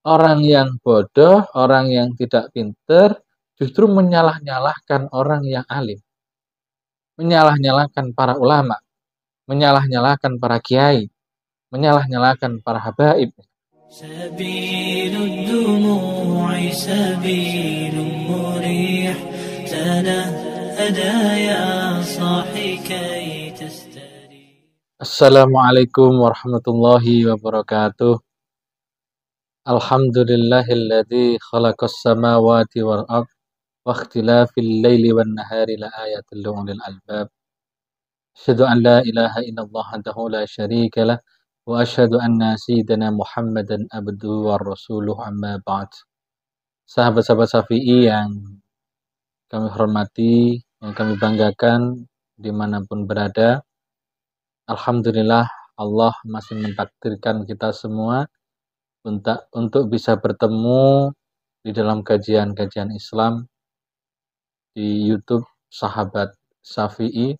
Orang yang bodoh, orang yang tidak pinter, justru menyalah-nyalahkan orang yang alim. Menyalah-nyalahkan para ulama, menyalah-nyalahkan para kiai, menyalah-nyalahkan para habaib. سبيل الدموع سبيل مريح تنهدى يا صاحي كي تستريح. Assalamualaikum warahmatullahi wabarakatuh. Alhamdulillahilladzi khalaqas samawati wal ardh wa ikhtilafil laili wan nahari la ayatil li ulil albab. Asyhadu an la ilaha illallah wahdahu la syarika lah wa asyhadu anna sayyidina Muhammadan abduhu wa rasuluh amma ba'd. Sahabat-sahabat Syafi'i yang kami hormati, yang kami banggakan dimanapun berada, alhamdulillah Allah masih mentakdirkan kita semua untuk bisa bertemu di dalam kajian-kajian Islam di YouTube Sahabat Syafi'i.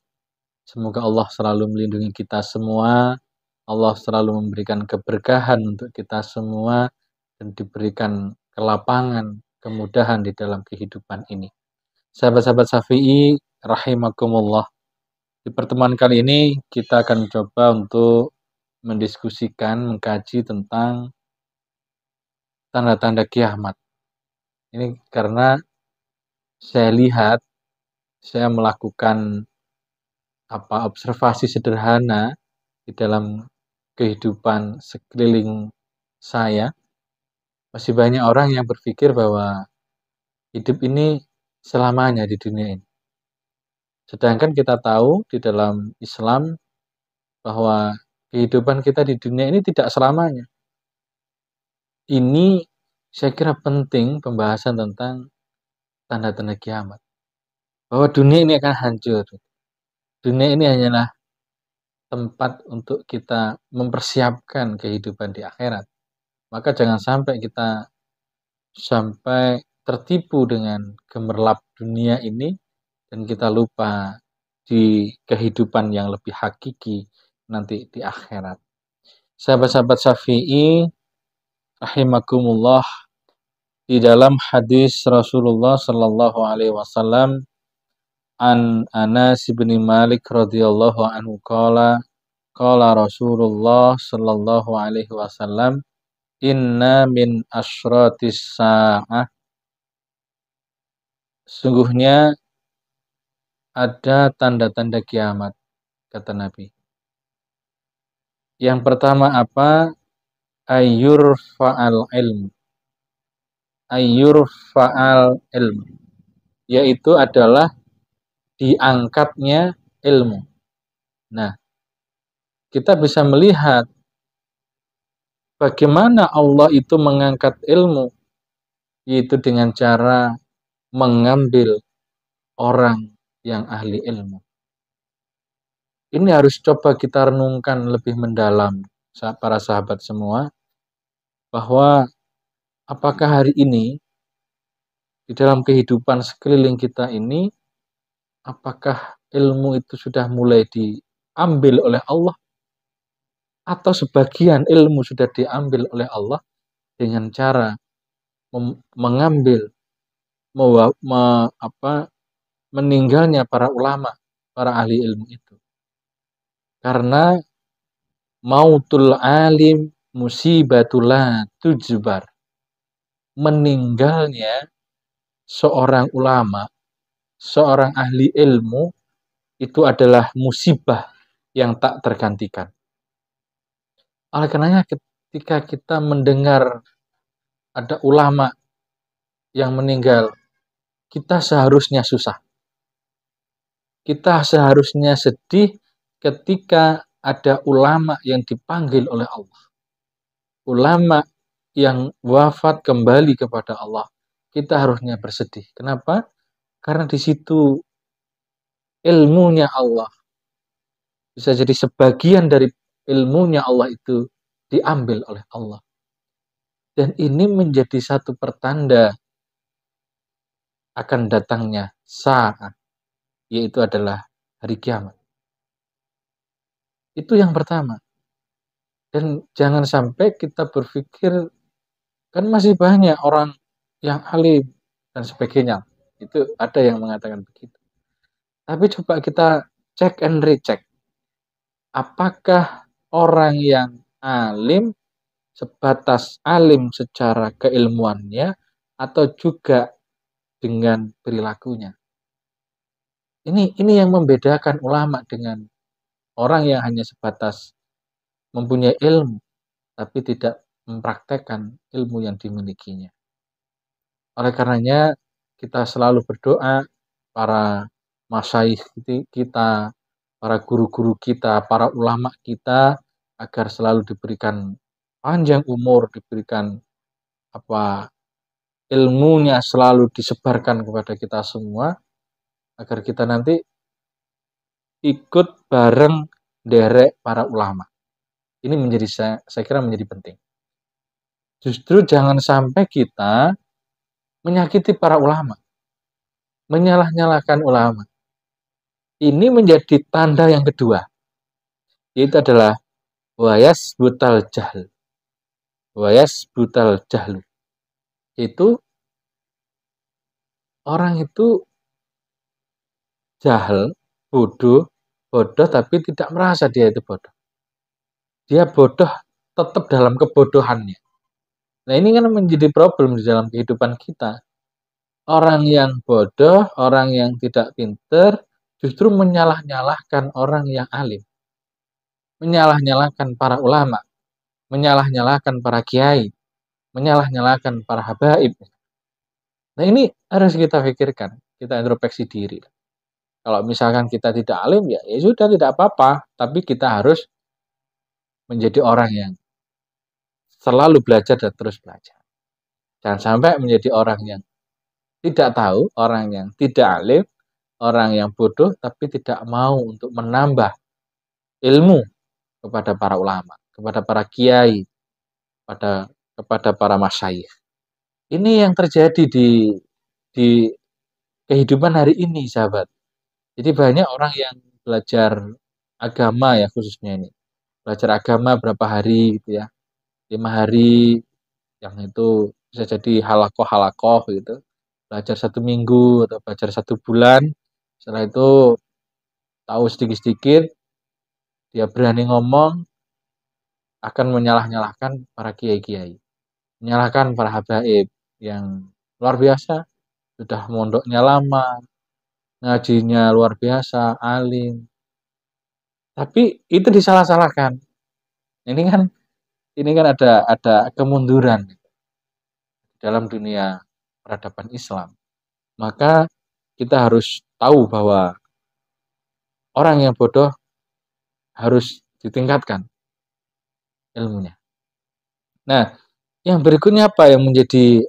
Semoga Allah selalu melindungi kita semua, Allah selalu memberikan keberkahan untuk kita semua, dan diberikan kelapangan, kemudahan di dalam kehidupan ini. Sahabat-sahabat Syafi'i, rahimakumullah. Di pertemuan kali ini kita akan coba untuk mendiskusikan, mengkaji tentang tanda-tanda kiamat. Ini karena saya lihat, saya melakukan observasi sederhana di dalam kehidupan sekeliling saya. Masih banyak orang yang berpikir bahwa hidup ini selamanya di dunia ini. Sedangkan kita tahu di dalam Islam bahwa kehidupan kita di dunia ini tidak selamanya. Ini saya kira penting pembahasan tentang tanda-tanda kiamat. Bahwa dunia ini akan hancur. Dunia ini hanyalah tempat untuk kita mempersiapkan kehidupan di akhirat. Maka jangan sampai kita tertipu dengan gemerlap dunia ini dan kita lupa di kehidupan yang lebih hakiki nanti di akhirat. Sahabat-sahabat Syafi'i, rahimakumullah, di dalam hadis Rasulullah sallallahu alaihi wasallam an Anas bin Malik radhiyallahu anhu qala Rasulullah sallallahu alaihi wasallam inna min asyratis sa'ah, sungguhnya ada tanda-tanda kiamat, kata Nabi. Yang pertama apa? Ayyurfa'al ilm, yaitu adalah diangkatnya ilmu. Nah, kita bisa melihat bagaimana Allah itu mengangkat ilmu, yaitu dengan cara mengambil orang yang ahli ilmu. Ini harus coba kita renungkan lebih mendalam, para sahabat semua, bahwa apakah hari ini di dalam kehidupan sekeliling kita ini, apakah ilmu itu sudah mulai diambil oleh Allah, atau sebagian ilmu sudah diambil oleh Allah dengan cara mengambil meninggalnya para ulama, para ahli ilmu itu. Karena mautul alim musibatul la tujbar, meninggalnya seorang ulama, seorang ahli ilmu, itu adalah musibah yang tak tergantikan. Oleh karenanya ketika kita mendengar ada ulama yang meninggal, kita seharusnya susah. Kita seharusnya sedih ketika ada ulama yang dipanggil oleh Allah. Ulama yang wafat kembali kepada Allah. Kita harusnya bersedih. Kenapa? Karena di situ ilmunya Allah, bisa jadi sebagian dari ilmunya Allah itu diambil oleh Allah. Dan ini menjadi satu pertanda akan datangnya saat, yaitu adalah hari kiamat. Itu yang pertama. Dan jangan sampai kita berpikir Kan masih banyak orang yang alim dan sebagainya. Itu ada yang mengatakan begitu. Tapi coba kita cek and recheck. Apakah orang yang alim sebatas alim secara keilmuannya atau juga dengan perilakunya? Ini yang membedakan ulama dengan orang yang hanya sebatas mempunyai ilmu tapi tidak mempraktekkan ilmu yang dimilikinya. Oleh karenanya kita selalu berdoa, para masyaikh kita, para guru-guru kita, para ulama kita agar selalu diberikan panjang umur, diberikan ilmunya selalu disebarkan kepada kita semua agar kita nanti ikut bareng derek para ulama. Ini menjadi saya kira menjadi penting. Justru jangan sampai kita menyakiti para ulama, menyalah-nyalahkan ulama. Ini menjadi tanda yang kedua, yaitu adalah wayas butal jahl. Wayas butal jahlu. Itu orang itu jahil, bodoh tapi tidak merasa dia itu bodoh. Dia bodoh tetap dalam kebodohannya. Nah, ini kan menjadi problem di dalam kehidupan kita. Orang yang bodoh, orang yang tidak pintar, justru menyalah-nyalahkan orang yang alim. Menyalah-nyalahkan para ulama. Menyalah-nyalahkan para kiai. Menyalah-nyalahkan para habaib. Nah, ini harus kita pikirkan. Kita introspeksi diri. Kalau misalkan kita tidak alim, ya sudah tidak apa-apa. Tapi kita harus menjadi orang yang selalu belajar dan terus belajar. Jangan sampai menjadi orang yang tidak tahu, orang yang tidak alim, orang yang bodoh, tapi tidak mau untuk menambah ilmu kepada para ulama, kepada para kiai, kepada para masyayikh. Ini yang terjadi di kehidupan hari ini, sahabat. Jadi banyak orang yang belajar agama ya khususnya ini. Belajar agama berapa hari gitu ya. 5 hari, yang itu bisa jadi halakoh gitu. Belajar 1 minggu atau belajar 1 bulan. Setelah itu tahu sedikit-sedikit, dia berani ngomong, akan menyalah-nyalahkan para kiai-kiai. Menyalahkan para habaib yang luar biasa. Sudah mondoknya lama, ngajinya luar biasa, alim. Tapi itu disalah-salahkan. Ini kan ada kemunduran dalam dunia peradaban Islam. Maka kita harus tahu bahwa orang yang bodoh harus ditingkatkan ilmunya. Nah, yang berikutnya apa yang menjadi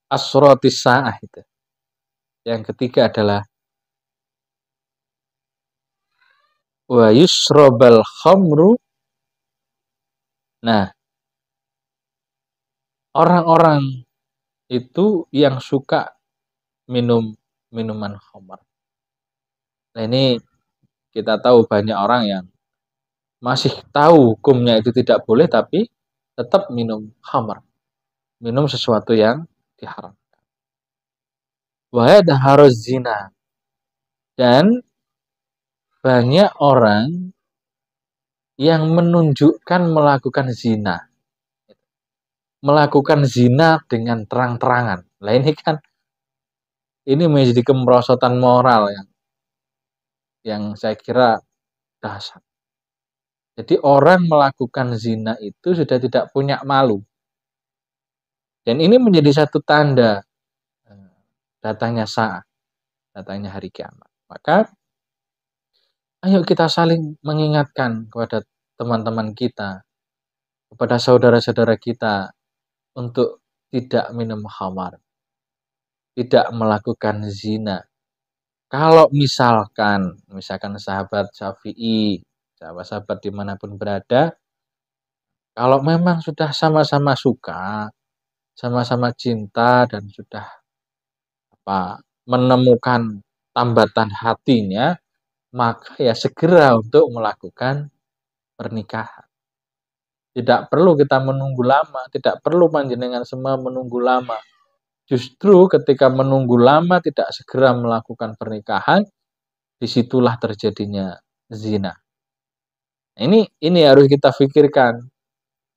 asrotis sa'ah itu? Yang ketiga adalah wa yusrabal khamru. Nah, orang-orang itu yang suka minum minuman khamr. Nah, ini kita tahu banyak orang yang masih tahu hukumnya itu tidak boleh tapi tetap minum khamr. Minum sesuatu yang diharamkan. Wa yadharuz zina. Dan banyak orang yang menunjukkan melakukan zina. Melakukan zina dengan terang-terangan. Nah, ini menjadi kemerosotan moral yang saya kira dahsyat. Jadi orang melakukan zina itu sudah tidak punya malu. Dan ini menjadi satu tanda datangnya saat, datangnya hari kiamat. Maka ayo kita saling mengingatkan kepada teman-teman kita, kepada saudara-saudara kita untuk tidak minum khamar, tidak melakukan zina. Kalau misalkan sahabat Syafi'i, sahabat-sahabat dimanapun berada, kalau memang sudah sama-sama suka, sama-sama cinta dan sudah menemukan tambatan hatinya, maka ya segera untuk melakukan pernikahan. Tidak perlu kita menunggu lama, tidak perlu panjenengan semua menunggu lama. Justru ketika menunggu lama tidak segera melakukan pernikahan, disitulah terjadinya zina. Ini harus kita pikirkan.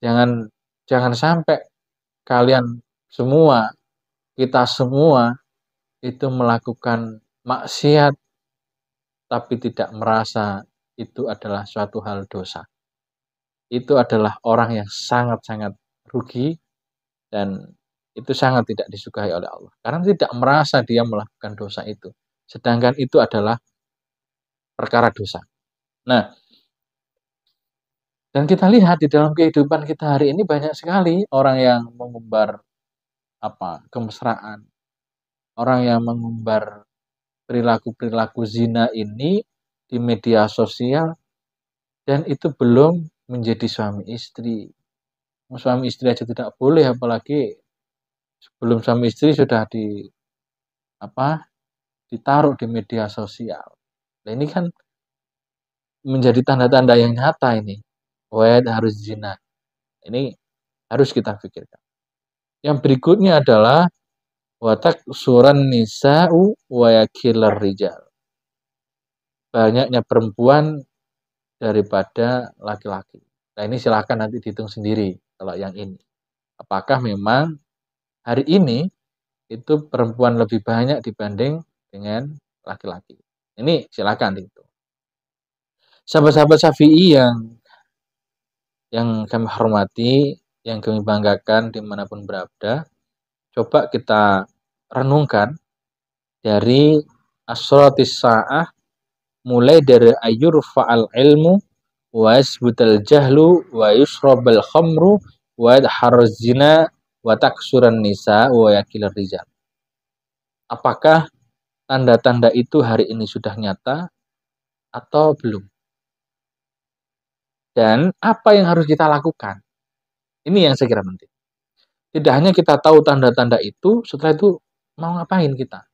Jangan sampai kalian semua, kita semua itu melakukan maksiat tapi tidak merasa itu adalah suatu hal dosa. Itu adalah orang yang sangat-sangat rugi dan itu sangat tidak disukai oleh Allah. Karena tidak merasa dia melakukan dosa itu. Sedangkan itu adalah perkara dosa. Nah, dan kita lihat di dalam kehidupan kita hari ini banyak sekali orang yang mengumbar kemesraan, orang yang mengumbar perilaku-perilaku zina ini di media sosial dan itu belum menjadi suami istri. Suami istri aja tidak boleh, apalagi sebelum suami istri sudah ditaruh di media sosial. Nah, ini kan menjadi tanda-tanda yang nyata ini. Harus zina. Ini harus kita pikirkan. Yang berikutnya adalah watak suran nisa'u wa yakilar rijal. Banyaknya perempuan daripada laki-laki. Nah, ini silakan nanti dihitung sendiri kalau yang ini. Apakah memang hari ini itu perempuan lebih banyak dibanding dengan laki-laki? Ini silakan dihitung. Sahabat-sahabat Syafi'i yang kami hormati, yang kami banggakan dimanapun berada, coba kita renungkan dari asratis sa'ah, mulai dari ayur fa'al ilmu wa yasbutal jahlu wa yusrabal khamru wa yadharuz zina wa taksuran nisa wa yakilar rijal. Apakah tanda-tanda itu hari ini sudah nyata atau belum? Dan apa yang harus kita lakukan? Ini yang saya kira penting. Tidak hanya kita tahu tanda-tanda itu, setelah itu mau ngapain kita?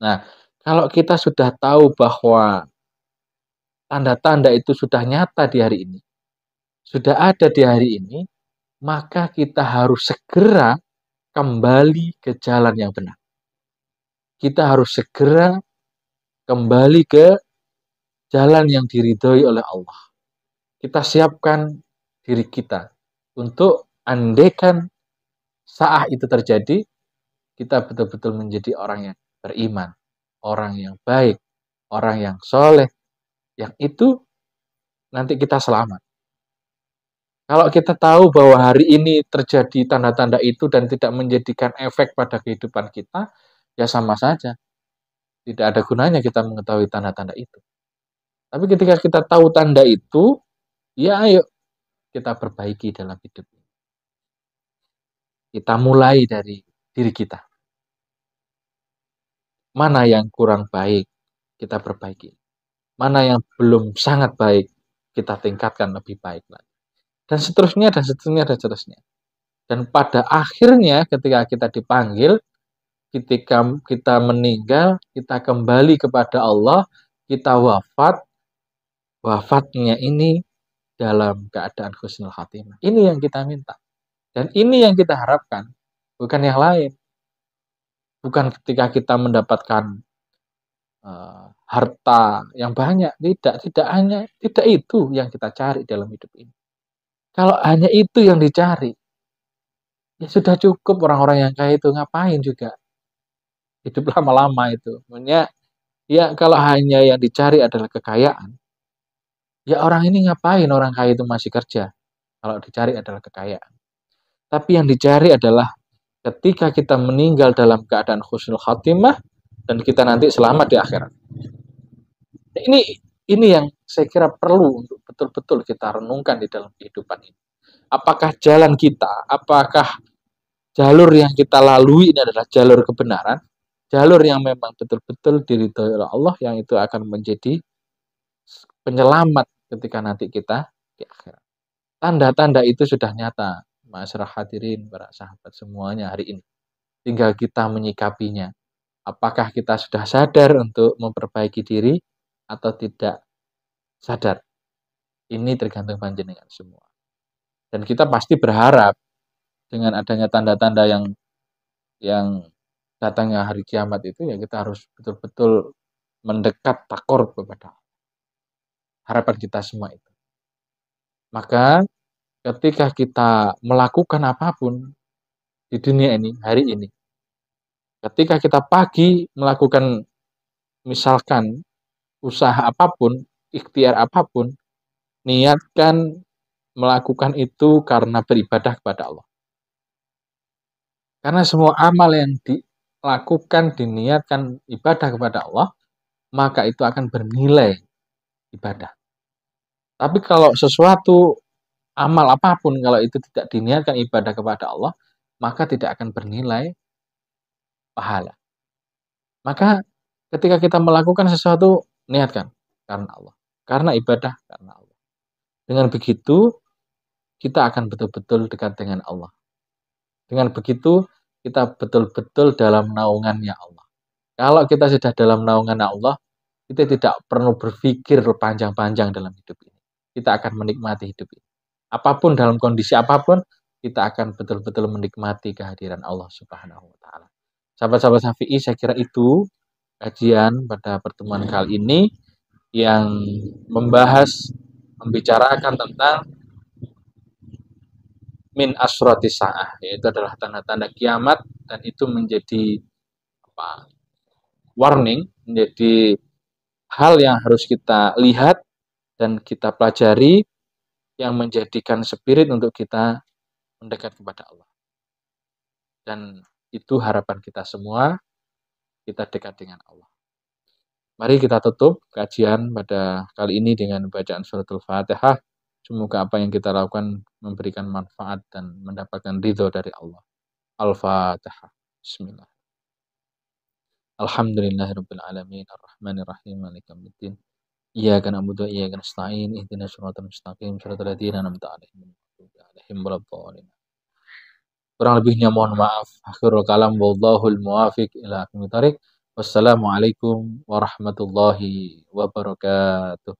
Nah, kalau kita sudah tahu bahwa tanda-tanda itu sudah nyata di hari ini, sudah ada di hari ini, maka kita harus segera kembali ke jalan yang benar. Kita harus segera kembali ke jalan yang diridhoi oleh Allah. Kita siapkan diri kita untuk andaikan saat itu terjadi, kita betul-betul menjadi orang yang beriman, orang yang baik, orang yang soleh, yang itu nanti kita selamat. Kalau kita tahu bahwa hari ini terjadi tanda-tanda itu dan tidak menjadikan efek pada kehidupan kita, ya sama saja. Tidak ada gunanya kita mengetahui tanda-tanda itu. Tapi ketika kita tahu tanda itu, ya ayo kita perbaiki dalam hidup ini. Kita mulai dari diri kita. Mana yang kurang baik, kita perbaiki. Mana yang belum sangat baik, kita tingkatkan lebih baik lagi. Dan seterusnya, dan seterusnya, dan seterusnya. Dan pada akhirnya ketika kita dipanggil, ketika kita meninggal, kita kembali kepada Allah, kita wafatnya ini dalam keadaan husnul khatimah. Ini yang kita minta. Dan ini yang kita harapkan, bukan yang lain. Bukan ketika kita mendapatkan harta yang banyak, tidak itu yang kita cari dalam hidup ini. Kalau hanya itu yang dicari, ya sudah cukup orang-orang yang kaya itu ngapain juga hidup lama-lama itu. Maksudnya, ya kalau hanya yang dicari adalah kekayaan, ya orang ini ngapain orang kaya itu masih kerja kalau dicari adalah kekayaan. Tapi yang dicari adalah ketika kita meninggal dalam keadaan husnul khatimah dan kita nanti selamat di akhirat. Ini yang saya kira perlu untuk betul-betul kita renungkan di dalam kehidupan ini. Apakah jalan kita, apakah jalur yang kita lalui ini adalah jalur kebenaran, jalur yang memang betul-betul diridhoi oleh Allah, yang itu akan menjadi penyelamat ketika nanti kita di akhirat. Tanda-tanda itu sudah nyata, masyarakat hadirin, para sahabat semuanya hari ini. Tinggal kita menyikapinya. Apakah kita sudah sadar untuk memperbaiki diri atau tidak sadar? Ini tergantung panjenengan semua. Dan kita pasti berharap dengan adanya tanda-tanda yang datangnya hari kiamat itu, ya kita harus betul-betul mendekat takorup kepada Allah. Harapan kita semua itu. Maka ketika kita melakukan apapun di dunia ini, hari ini, ketika kita pagi melakukan misalkan usaha apapun, ikhtiar apapun, niatkan melakukan itu karena beribadah kepada Allah. Karena semua amal yang dilakukan, diniatkan ibadah kepada Allah, maka itu akan bernilai ibadah. Tapi kalau sesuatu amal apapun, kalau itu tidak diniatkan ibadah kepada Allah, maka tidak akan bernilai pahala. Maka ketika kita melakukan sesuatu, niatkan karena Allah. Karena ibadah, karena Allah. Dengan begitu, kita akan betul-betul dekat dengan Allah. Dengan begitu, kita betul-betul dalam naungannya Allah. Kalau kita sudah dalam naungan Allah, kita tidak perlu berpikir panjang-panjang dalam hidup ini. Kita akan menikmati hidup ini. Apapun, dalam kondisi apapun, kita akan betul-betul menikmati kehadiran Allah Subhanahu wa Ta'ala. Sahabat-sahabat Syafi'i, saya kira itu kajian pada pertemuan kali ini yang membicarakan tentang min asrati sa'ah, yaitu adalah tanda-tanda kiamat, dan itu menjadi warning, menjadi hal yang harus kita lihat dan kita pelajari, yang menjadikan spirit untuk kita mendekat kepada Allah. Dan itu harapan kita semua, kita dekat dengan Allah. Mari kita tutup kajian pada kali ini dengan bacaan suratul Fatihah. Semoga apa yang kita lakukan memberikan manfaat dan mendapatkan ridho dari Allah. Al-Fatihah. Bismillah. Alhamdulillahirabbil alamin arrahmanir rahim maliki yaumiddin. Iyyaka na'budu wa iyyaka nasta'in ihdinas siratal mustaqim siratal ladzina an'amta 'alaihim ghairil maghdubi 'alaihim. Kurang lebihnya mohon maaf. Akhirul kalam wallahul muwafiq ila aqwamit thoriq. Wassalamualaikum warahmatullahi wabarakatuh.